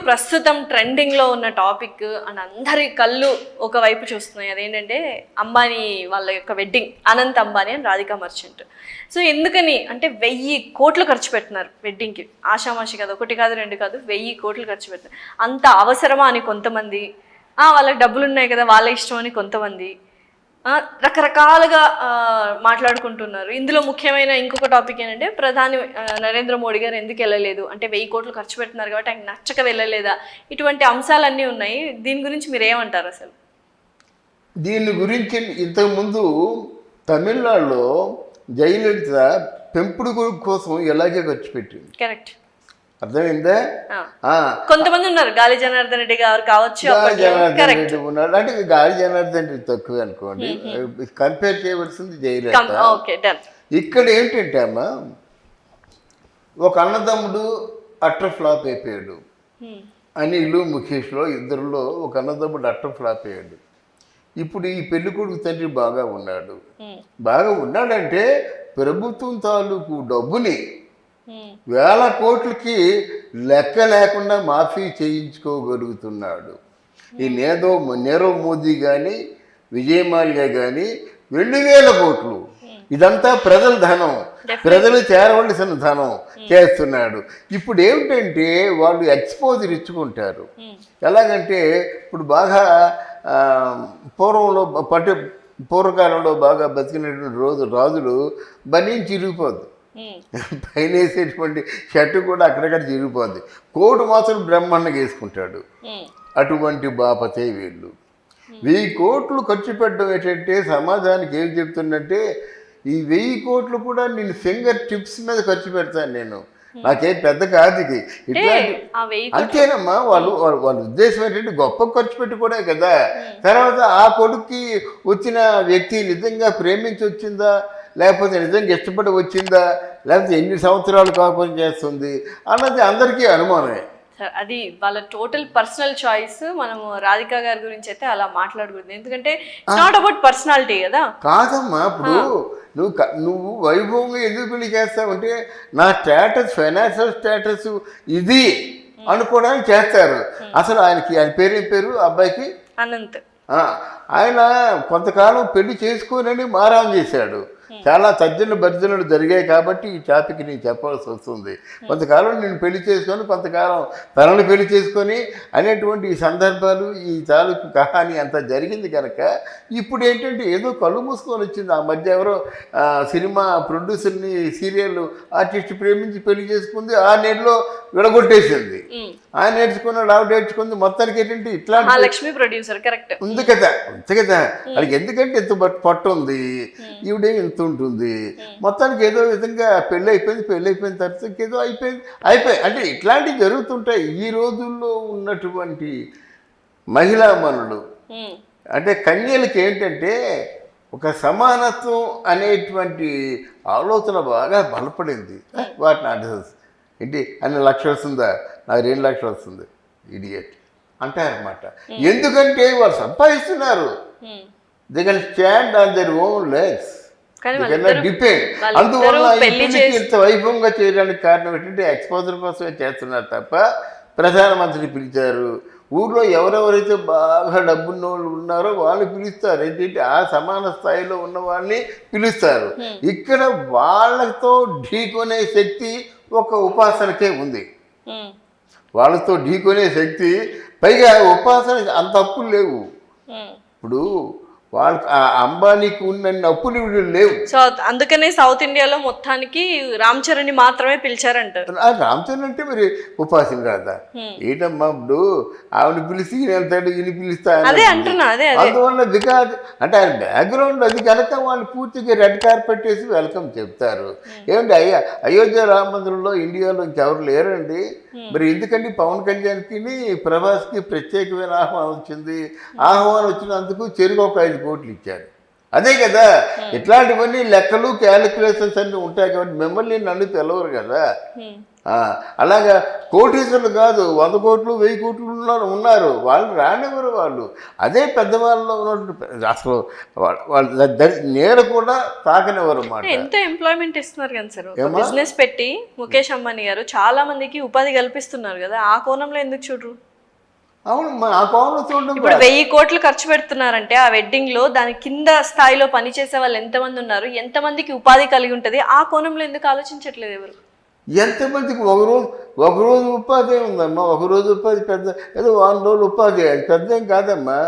ప్రస్తుతం ట్రెండింగ్లో ఉన్న టాపిక్ అండ్ అందరి కళ్ళు ఒకవైపు చూస్తున్నాయి, అదేంటంటే అంబానీ వాళ్ళ యొక్క wedding, Anant Ambani and Radhika merchant. So ఎందుకని అంటే 1000 కోట్లు ఖర్చు పెట్టినారు వెడ్డింగ్కి. ఆషామాషి కాదు, 1 కాదు 2 కాదు, 1000 కోట్లు ఖర్చు పెట్టినారు. అంత అవసరమా అని కొంతమంది, వాళ్ళకి డబ్బులు ఉన్నాయి కదా వాళ్ళ ఇష్టం అని కొంతమంది రకరకాలుగా మాట్లాడుకుంటున్నారు. ఇందులో ముఖ్యమైన ఇంకొక టాపిక్ ఏంటంటే ప్రధాని నరేంద్ర మోడీ గారు ఎందుకు వెళ్ళలేదు అంటే 1000 కోట్లు ఖర్చు పెడుతున్నారు కాబట్టి ఆయనకు నచ్చక వెళ్ళలేదా, ఇటువంటి అంశాలన్నీ ఉన్నాయి. దీని గురించి మీరు ఏమంటారు అసలు? దీని గురించి ఇంతకుముందు తమిళనాడులో జయలలిత పెంపుడు కొడుకు కోసం ఎలాగే ఖర్చు పెట్టింది. కరెక్ట్, అర్థమైందా? కొంతమంది ఉన్నారు, గాలి జనార్దన్ రెడ్డి గారు కావచ్చు, జనార్దన్ రెడ్డి ఉన్నాడు. అంటే గాలి జనార్దన్ రెడ్డి తక్కువ అనుకోండి, కంపేర్ చేయవలసింది జయలలిత. ఇక్కడ ఏంటంటే అమ్మ, ఒక అన్నదమ్ముడు అట్టర్ ఫ్లాప్ అయిపోయాడు. అనిల్ ముఖేష్లో ఇద్దరులో ఒక అన్నదమ్ముడు అట్టర్ ఫ్లాప్ అయ్యాడు. ఇప్పుడు ఈ పెళ్లి కొడుకు తండ్రి బాగా ఉన్నాడు. బాగా ఉన్నాడంటే ప్రభుత్వం తాలూకు డబ్బుని 1000 కోట్లకి లెక్క లేకుండా మాఫీ చేయించుకోగలుగుతున్నాడు. ఈ నీరవ్ మోదీ కానీ విజయమాల్యా కానీ 2000 కోట్లు, ఇదంతా ప్రజల ధనం, ప్రజలు చేరవలసిన ధనం చేస్తున్నాడు. ఇప్పుడు ఏమిటంటే వాళ్ళు ఎక్స్పోజర్ ఇచ్చుకుంటారు. ఎలాగంటే ఇప్పుడు బాగా పూర్వకాలంలో బాగా బతికినటువంటి రాజులు బనీని చిరిగిపోద్దు, పైన వేసేటువంటి షర్టు కూడా అక్కడక్కడ చిరిగిపోద్ది, కోటు మాత్రం బ్రహ్మాండంగా వేసుకుంటాడు. అటువంటి బాపతే వీళ్ళు 1000 కోట్లు ఖర్చు పెట్టడం ఏంటంటే సమాజానికి ఏం చెప్తుందంటే, ఈ 1000 కోట్లు కూడా నేను ఫింగర్ టిప్స్ మీద ఖర్చు పెడతాను, నేను నాకేం పెద్ద కాదు ఇది. ఇట్లాంటి అంతేనమ్మా, వాళ్ళ ఉద్దేశం ఏంటంటే గొప్ప ఖర్చు పెట్టుకోవడే కదా. తర్వాత ఆ కొడుక్కి వచ్చిన వ్యక్తి నిజంగా ప్రేమించి వచ్చిందా, లేకపోతే నిజంగా ఇష్టపడి వచ్చిందా, లేకపోతే ఎన్ని సంవత్సరాలు కాపురం చేస్తుంది అన్నది అందరికీ అనుమానమే. అది వాళ్ళ టోటల్ పర్సనల్ చాయిస్. మనము రాధికా గారి గురించి అయితే అలా మాట్లాడకూడదు, ఎందుకంటే ఇట్స్ నాట్ అబౌట్ పర్సనాలిటీ కదా. కాదమ్మా, ఇప్పుడు నువ్వు వైభవంగా ఎందుకు పెళ్లి చేస్తావంటే నా స్టేటస్, ఫైనాన్షియల్ స్టేటస్ ఇది అనుకోవడానికి చేస్తారు. అసలు ఆయన పేరు అబ్బాయికి అనంత్. ఆయన కొంతకాలం పెళ్లి చేసుకోనని మారాం చేశాడు. చాలా తర్జన భర్జనలు జరిగాయి కాబట్టి ఈ టాపిక్ నేను చెప్పాల్సి వస్తుంది. కొంతకాలం నేను పెళ్లి చేసుకొని, కొంతకాలం తనను పెళ్లి చేసుకొని అనేటువంటి ఈ సందర్భాలు, ఈ తాలూకు కహాని అంతా జరిగింది కనుక ఇప్పుడు ఏంటంటే ఏదో కళ్ళు మూసుకొని వచ్చింది. ఆ మధ్య ఎవరో సినిమా ప్రొడ్యూసర్ని, సీరియల్ ఆర్టిస్ట్ ప్రేమించి పెళ్లి చేసుకుంది, 6 నెలల్లో విడగొట్టేసింది. ఆయన నేర్చుకున్నాడు, ఆవిడ నేర్చుకుంది. మొత్తానికి ఏంటంటే ఇట్లాంటి లక్ష్మీ ప్రొడ్యూసర్ కరెక్ట్ ఉంది కదా, వాళ్ళకి ఎందుకంటే ఎంత పట్టు ఉంది, ఈవిడే ఇంత ఉంటుంది. మొత్తానికి ఏదో విధంగా పెళ్ళి అయిపోయిన తర్వాత ఇంకేదో అయిపోయి అంటే ఇట్లాంటివి జరుగుతుంటాయి. ఈ రోజుల్లో ఉన్నటువంటి మహిళా మనులు అంటే కన్యలకి ఏంటంటే ఒక సమానత్వం అనేటువంటి ఆలోచన బాగా బలపడింది. వాటిని అంటే ఏంటి అన్ని లక్షలు వస్తుందా, నాకు 2 లక్షలు వస్తుంది, ఇడియట్ అంటారనమాట. ఎందుకంటే వాళ్ళు సంపాదిస్తున్నారు, they can stand on their own legs, depend. అందువల్ల ఇంత వైభవంగా చేయడానికి కారణం ఏంటంటే ఎక్స్పోజర్ కోసమే చేస్తున్నారు తప్ప ప్రధానమంత్రిని పిలిచారు. ఊర్లో ఎవరెవరైతే బాగా డబ్బున్న వాళ్ళు ఉన్నారో వాళ్ళు పిలుస్తారు. ఏంటంటే ఆ సమాన స్థాయిలో ఉన్న వాళ్ళని పిలుస్తారు. ఇక్కడ వాళ్ళతో ఢీకొనే శక్తి ఒక ఉపాసనకే ఉంది. వాళ్ళతో ఢీకొనే శక్తి, పైగా ఉపాసన అంత అప్పులు లేవు. ఇప్పుడు వాళ్ళకి ఆ అంబానీకి ఉన్నన్ని అప్పులు లేవు. సో అందుకనే సౌత్ ఇండియాలో మొత్తానికి రామ్ చరణ్ మాత్రమే పిలిచారంటారు. రామ్ చరణ్ అంటే మరి ఉపాసన కాదా ఏంటమ్మా? ఇప్పుడు ఆవిడ పిలిచి వెళ్తాడు, ఈయన పిలుస్తా, అందువల్ల బికాజ్ అంటే ఆయన బ్యాక్గ్రౌండ్ అది కనుక వాళ్ళు పూర్తిగా రెడ్ కార్పెట్ వేసి వెల్కమ్ చెప్తారు. ఏమండి అయోధ్య రామ మందిరంలో ఇండియాలో ఇంకెవరు లేరండి. మరి ఎందుకండి పవన్ కళ్యాణ్కి ప్రభాస్కి ప్రత్యేకమైన ఆహ్వానం వచ్చింది. ఆహ్వానం వచ్చినందుకు చెరుకు ఒక 5 కోట్లు ఇచ్చారు. అదే కదా, ఇట్లాంటివన్నీ లెక్కలు, క్యాలిక్యులేషన్స్ అన్నీ ఉంటాయి కాబట్టి మిమ్మల్ని నన్ను తెలవరు కదా. అలాగా కోటీశ్వరులు కాదు, 100 కోట్లు 1000 కోట్లు ఉన్నారు, వాళ్ళు రానివ్వరు. వాళ్ళు అదే పెద్దవాళ్ళలో ఉన్నటువంటి అసలు వాళ్ళ నేర కూడా తాకనివ్వరు అన్నమాట. ఎంత ఎంప్లాయ్మెంట్ ఇస్తున్నారు కదా సార్, బిజినెస్ పెట్టి ముఖేష్ అంబానీ గారు చాలా మందికి ఉపాధి కల్పిస్తున్నారు కదా, ఆ కోణంలో ఎందుకు చూడరు? అవును, ఆ కోణంలో చూడడం. ఇప్పుడు 1000 కోట్లు ఖర్చు పెడుతున్నారంటే ఆ వెడ్డింగ్ లో దాని కింద స్థాయిలో పనిచేసే వాళ్ళు ఎంతమంది ఉన్నారు, ఎంతమందికి ఉపాధి కలిగి ఉంటది, ఆ కోణంలో ఎందుకు ఆలోచించట్లేదు ఎవరు? ఎంతమందికి ఒకరోజు ఉపాధి ఉందమ్మా, ఒకరోజు ఉపాధి పెద్ద, ఏదో 100 రోజులు ఉపాధి, అది పెద్ద ఏం కాదమ్మా.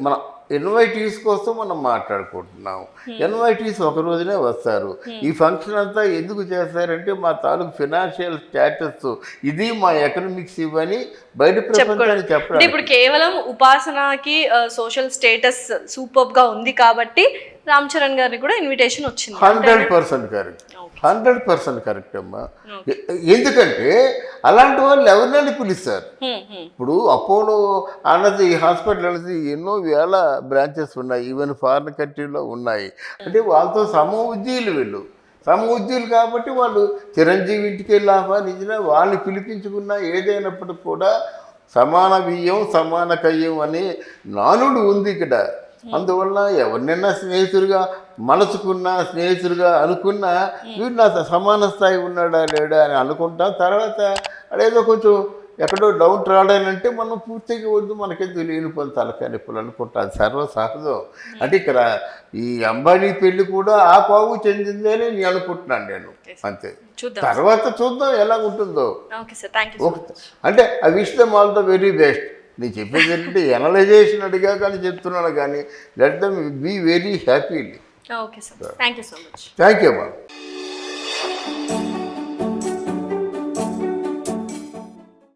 మన ఇన్వైటీస్ కోసం మనం మాట్లాడుకుంటున్నాం. ఇన్వైటీస్ ఒక రోజునే వస్తారు. ఈ ఫంక్షన్ అంతా ఎందుకు చేస్తారంటే మా తాలూకు ఫినాన్షియల్ స్టేటస్ ఇది, మా ఎకనామిక్స్ ఇవని బయట ప్రపంచానికి చెప్పడం. ఇప్పుడు కేవలం ఉపాసనకి సోషల్ స్టేటస్ సూపర్ గా ఉంది కాబట్టి రామ్ చరణ్ గారికి కూడా ఇన్విటేషన్ వచ్చింది. 100% కరెక్ట్, 100% కరెక్ట్ అమ్మా. ఎందుకంటే అలాంటి వాళ్ళు ఎవరినైనా పిలుస్తారు. ఇప్పుడు అపోలో అన్నది హాస్పిటల్ అనేది ఎన్నో వేల బ్రాంచెస్ ఉన్నాయి, ఈవెన్ ఫారిన్ కంట్రీలో ఉన్నాయి. అంటే వాళ్ళతో వీళ్ళు సమఉద్యోగులు కాబట్టి వాళ్ళు చిరంజీవి ఇంటికి వెళ్ళి ఆహ్వానించినా, వాళ్ళని పిలిపించుకున్నా, ఏదైనప్పటికి కూడా సమాన బియ్యం సమాన కయ్యం అనే నానుడు ఉంది ఇక్కడ. అందువల్ల ఎవరినైనా స్నేహితుడిగా మనసుకున్నా, స్నేహితుడిగా అనుకున్నా, వీడు నా సమాన స్థాయి ఉన్నాడా లేడా అని అనుకుంటాం. తర్వాత అదేదో కొంచెం ఎక్కడో డౌట్ రాడానంటే మనం పూర్తిగా వద్దు, మనకెందుకు లేనిపోయిన తలకానిప్పులు అనుకుంటాం, అది సర్వసహజం. అంటే ఇక్కడ ఈ అంబానీ పెళ్లి కూడా ఆ కోవు చెందిందే అని నేను అనుకుంటున్నాను నేను, అంతే. తర్వాత చూద్దాం ఎలా ఉంటుందో. అంటే I wish them all the very best. నేను చెప్పేది ఏంటంటే ఎనలైజేషన్ అడిగా కానీ చెప్తున్నాను, కానీ let them be very happy. Okay sir, thank you so much. Thank you అమ్మా.